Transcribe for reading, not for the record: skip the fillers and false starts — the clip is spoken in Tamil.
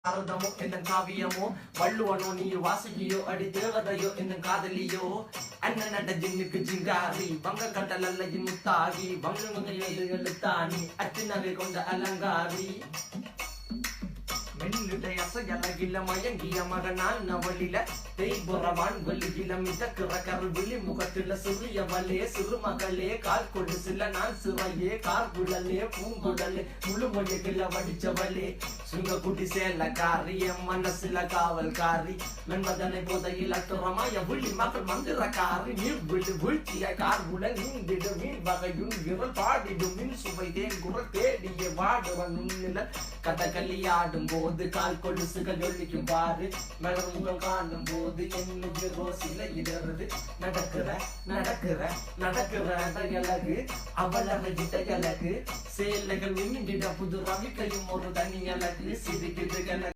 பாரதமோ என்ன காவியமோ வள்ளுவனோ நீ வாசுகியோ அடி தேவதையோ என்ன காதலியோ அண்ணன் நட ஜின்னுக்கு ஜிங்காரி வங்க கட்டலல்ல முத்தாகி வங்க முகையது எழுத்தாணி அச்சு நகை கொண்ட அலங்காரி மென்னுடைய அசையலகில மயங்கிய மகனால் நவலில தேய்புறவான் வலியில மிதக்கிற கருவிழி முகத்தில சிறியவளே சிறுமகளே கால் கொடு சில நான் சிறையே கார்குழலே பூங்குடலே முழுமொழிகள வடிச்சவளே சுங்க குட்டி சேலக்காரி என் மனசுல காவல்காரி மென்பதனை போதையில் அத்துறமாய விழி மக்கள் மந்திரக்காரி நீர் விழு வீழ்ச்சிய கார்குல நீந்திடு மீன் வகையுன் விரல் பாடிடும் மின் சுவை தேன் குரல் தேடிய வாடுவன் உன்னில கதகளியாடும் போது கால் கொலுசுகள் ஒழிக்கும் பாரு மலர் முகம் காணும் போது என்னுடைய ரோசில இடருது நடக்கிற நடக்கிற நடக்கிற அழகு அவளகிட்ட அழகு சேலைகள் மின்னிட புது ரவிக்கையும் ஒரு தனி அழகு சிரிக்குது